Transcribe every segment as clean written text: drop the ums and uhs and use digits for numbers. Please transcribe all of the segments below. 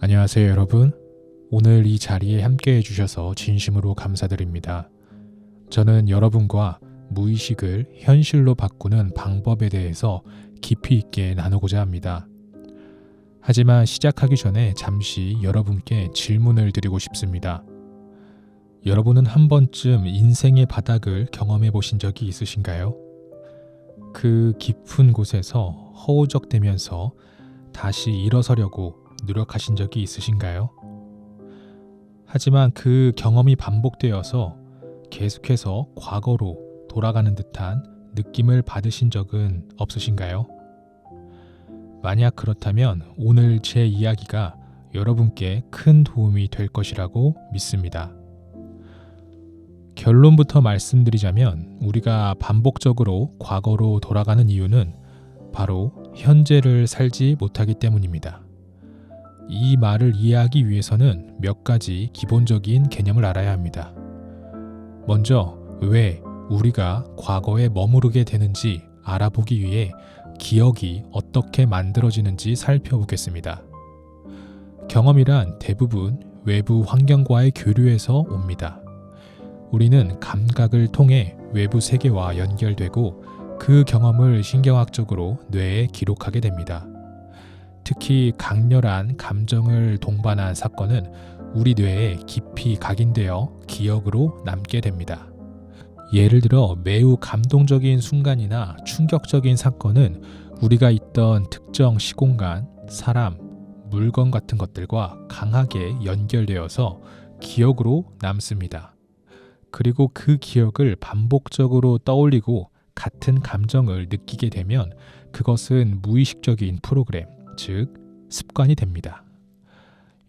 안녕하세요, 여러분. 오늘 이 자리에 함께 해주셔서 진심으로 감사드립니다. 저는 여러분과 무의식을 현실로 바꾸는 방법에 대해서 깊이 있게 나누고자 합니다. 하지만 시작하기 전에 잠시 여러분께 질문을 드리고 싶습니다. 여러분은 한 번쯤 인생의 바닥을 경험해 보신 적이 있으신가요? 그 깊은 곳에서 허우적대면서 다시 일어서려고 노력하신 적이 있으신가요? 하지만 그 경험이 반복되어서 계속해서 과거로 돌아가는 듯한 느낌을 받으신 적은 없으신가요? 만약 그렇다면 오늘 제 이야기가 여러분께 큰 도움이 될 것이라고 믿습니다. 결론부터 말씀드리자면 우리가 반복적으로 과거로 돌아가는 이유는 바로 현재를 살지 못하기 때문입니다. 이 말을 이해하기 위해서는 몇 가지 기본적인 개념을 알아야 합니다. 먼저 왜 우리가 과거에 머무르게 되는지 알아보기 위해 기억이 어떻게 만들어지는지 살펴보겠습니다. 경험이란 대부분 외부 환경과의 교류에서 옵니다. 우리는 감각을 통해 외부 세계와 연결되고 그 경험을 신경학적으로 뇌에 기록하게 됩니다. 특히 강렬한 감정을 동반한 사건은 우리 뇌에 깊이 각인되어 기억으로 남게 됩니다. 예를 들어 매우 감동적인 순간이나 충격적인 사건은 우리가 있던 특정 시공간, 사람, 물건 같은 것들과 강하게 연결되어서 기억으로 남습니다. 그리고 그 기억을 반복적으로 떠올리고 같은 감정을 느끼게 되면 그것은 무의식적인 프로그램, 즉 습관이 됩니다.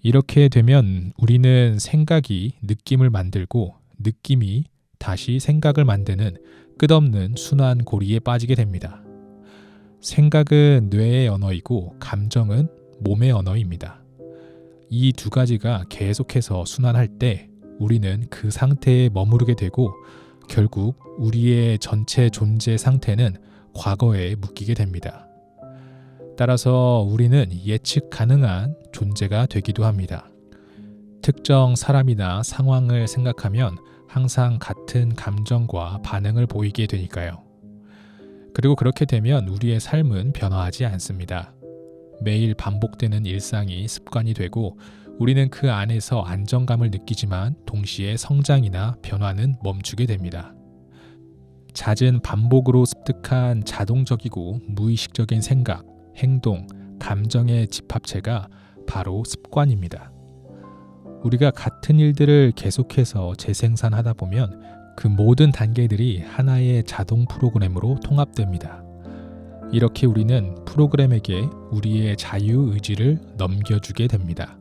이렇게 되면 우리는 생각이 느낌을 만들고 느낌이 다시 생각을 만드는 끝없는 순환 고리에 빠지게 됩니다. 생각은 뇌의 언어이고 감정은 몸의 언어입니다. 이 두 가지가 계속해서 순환할 때 우리는 그 상태에 머무르게 되고 결국 우리의 전체 존재 상태는 과거에 묶이게 됩니다. 따라서 우리는 예측 가능한 존재가 되기도 합니다. 특정 사람이나 상황을 생각하면 항상 같은 감정과 반응을 보이게 되니까요. 그리고 그렇게 되면 우리의 삶은 변화하지 않습니다. 매일 반복되는 일상이 습관이 되고 우리는 그 안에서 안정감을 느끼지만 동시에 성장이나 변화는 멈추게 됩니다. 잦은 반복으로 습득한 자동적이고 무의식적인 생각, 행동, 감정의 집합체가 바로 습관입니다. 우리가 같은 일들을 계속해서 재생산하다 보면 그 모든 단계들이 하나의 자동 프로그램으로 통합됩니다. 이렇게 우리는 프로그램에게 우리의 자유의지를 넘겨주게 됩니다.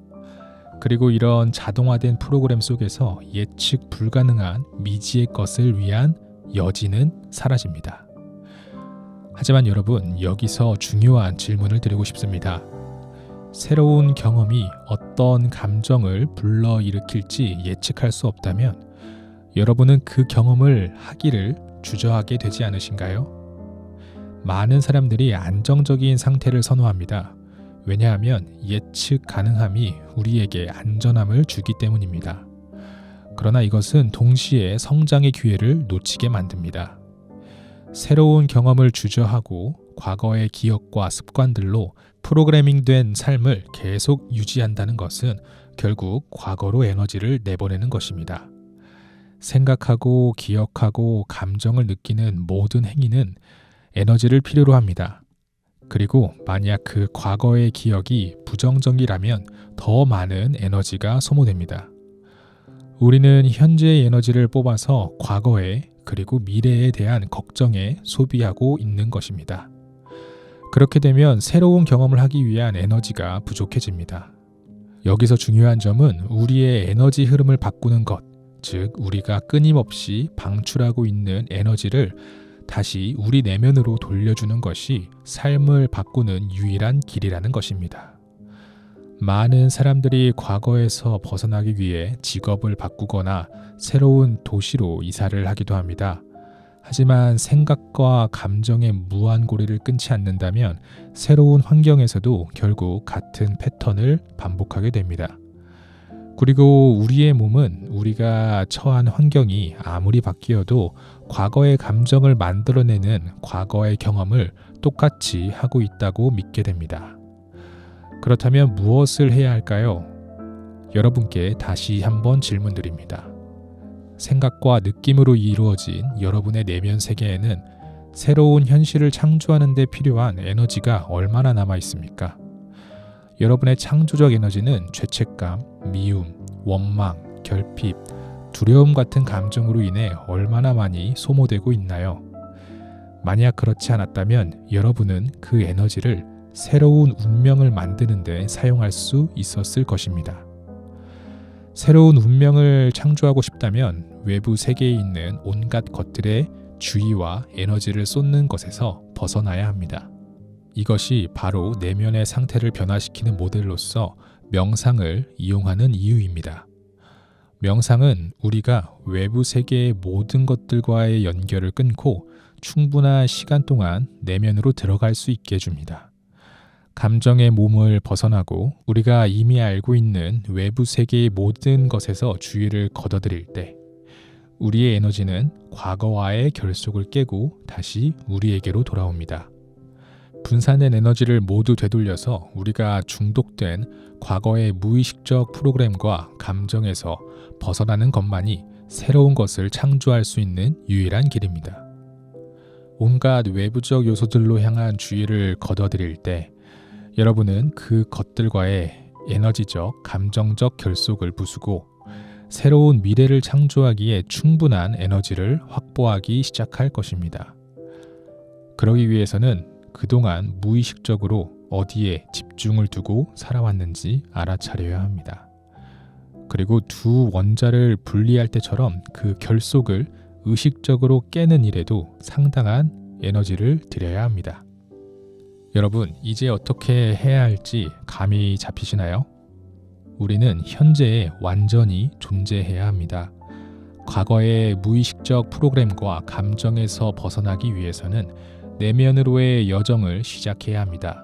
그리고 이런 자동화된 프로그램 속에서 예측 불가능한 미지의 것을 위한 여지는 사라집니다. 하지만 여러분, 여기서 중요한 질문을 드리고 싶습니다. 새로운 경험이 어떤 감정을 불러일으킬지 예측할 수 없다면 여러분은 그 경험을 하기를 주저하게 되지 않으신가요? 많은 사람들이 안정적인 상태를 선호합니다. 왜냐하면 예측 가능함이 우리에게 안전함을 주기 때문입니다. 그러나 이것은 동시에 성장의 기회를 놓치게 만듭니다. 새로운 경험을 주저하고 과거의 기억과 습관들로 프로그래밍된 삶을 계속 유지한다는 것은 결국 과거로 에너지를 내보내는 것입니다. 생각하고 기억하고 감정을 느끼는 모든 행위는 에너지를 필요로 합니다. 그리고 만약 그 과거의 기억이 부정적이라면 더 많은 에너지가 소모됩니다. 우리는 현재의 에너지를 뽑아서 과거에 그리고 미래에 대한 걱정에 소비하고 있는 것입니다. 그렇게 되면 새로운 경험을 하기 위한 에너지가 부족해집니다. 여기서 중요한 점은 우리의 에너지 흐름을 바꾸는 것, 즉 우리가 끊임없이 방출하고 있는 에너지를 다시 우리 내면으로 돌려주는 것이 삶을 바꾸는 유일한 길이라는 것입니다. 많은 사람들이 과거에서 벗어나기 위해 직업을 바꾸거나 새로운 도시로 이사를 하기도 합니다. 하지만 생각과 감정의 무한고리를 끊지 않는다면 새로운 환경에서도 결국 같은 패턴을 반복하게 됩니다. 그리고 우리의 몸은 우리가 처한 환경이 아무리 바뀌어도 과거의 감정을 만들어내는 과거의 경험을 똑같이 하고 있다고 믿게 됩니다. 그렇다면 무엇을 해야 할까요? 여러분께 다시 한번 질문드립니다. 생각과 느낌으로 이루어진 여러분의 내면 세계에는 새로운 현실을 창조하는 데 필요한 에너지가 얼마나 남아 있습니까? 여러분의 창조적 에너지는 죄책감, 미움, 원망, 결핍, 두려움 같은 감정으로 인해 얼마나 많이 소모되고 있나요? 만약 그렇지 않았다면 여러분은 그 에너지를 새로운 운명을 만드는 데 사용할 수 있었을 것입니다. 새로운 운명을 창조하고 싶다면 외부 세계에 있는 온갖 것들의 주의와 에너지를 쏟는 것에서 벗어나야 합니다. 이것이 바로 내면의 상태를 변화시키는 모델로서 명상을 이용하는 이유입니다. 명상은 우리가 외부 세계의 모든 것들과의 연결을 끊고 충분한 시간 동안 내면으로 들어갈 수 있게 해줍니다. 감정의 몸을 벗어나고 우리가 이미 알고 있는 외부 세계의 모든 것에서 주의를 걷어들일 때 우리의 에너지는 과거와의 결속을 깨고 다시 우리에게로 돌아옵니다. 분산된 에너지를 모두 되돌려서 우리가 중독된 과거의 무의식적 프로그램과 감정에서 벗어나는 것만이 새로운 것을 창조할 수 있는 유일한 길입니다. 온갖 외부적 요소들로 향한 주의를 걷어들일 때 여러분은 그 것들과의 에너지적, 감정적 결속을 부수고 새로운 미래를 창조하기에 충분한 에너지를 확보하기 시작할 것입니다. 그러기 위해서는 그동안 무의식적으로 어디에 집중을 두고 살아왔는지 알아차려야 합니다. 그리고 두 원자를 분리할 때처럼 그 결속을 의식적으로 깨는 일에도 상당한 에너지를 들여야 합니다. 여러분, 이제 어떻게 해야 할지 감이 잡히시나요? 우리는 현재에 완전히 존재해야 합니다. 과거의 무의식적 프로그램과 감정에서 벗어나기 위해서는 내면으로의 여정을 시작해야 합니다.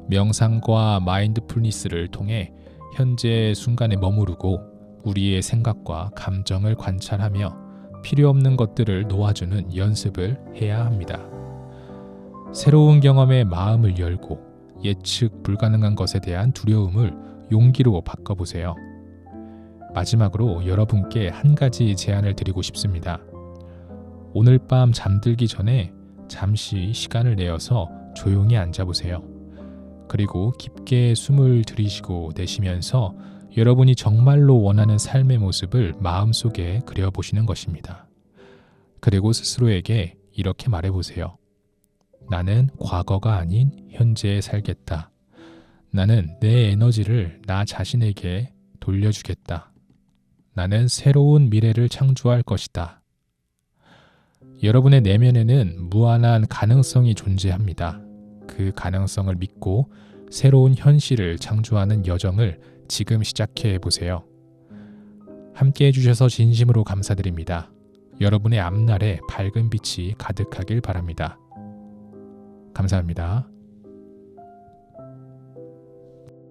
명상과 마인드풀니스를 통해 현재 순간에 머무르고 우리의 생각과 감정을 관찰하며 필요 없는 것들을 놓아주는 연습을 해야 합니다. 새로운 경험에 마음을 열고 예측 불가능한 것에 대한 두려움을 용기로 바꿔보세요. 마지막으로 여러분께 한 가지 제안을 드리고 싶습니다. 오늘 밤 잠들기 전에 잠시 시간을 내어서 조용히 앉아보세요. 그리고 깊게 숨을 들이쉬고 내쉬면서 여러분이 정말로 원하는 삶의 모습을 마음속에 그려보시는 것입니다. 그리고 스스로에게 이렇게 말해보세요. 나는 과거가 아닌 현재에 살겠다. 나는 내 에너지를 나 자신에게 돌려주겠다. 나는 새로운 미래를 창조할 것이다. 여러분의 내면에는 무한한 가능성이 존재합니다. 그 가능성을 믿고 새로운 현실을 창조하는 여정을 지금 시작해 보세요. 함께 해주셔서 진심으로 감사드립니다. 여러분의 앞날에 밝은 빛이 가득하길 바랍니다. 감사합니다.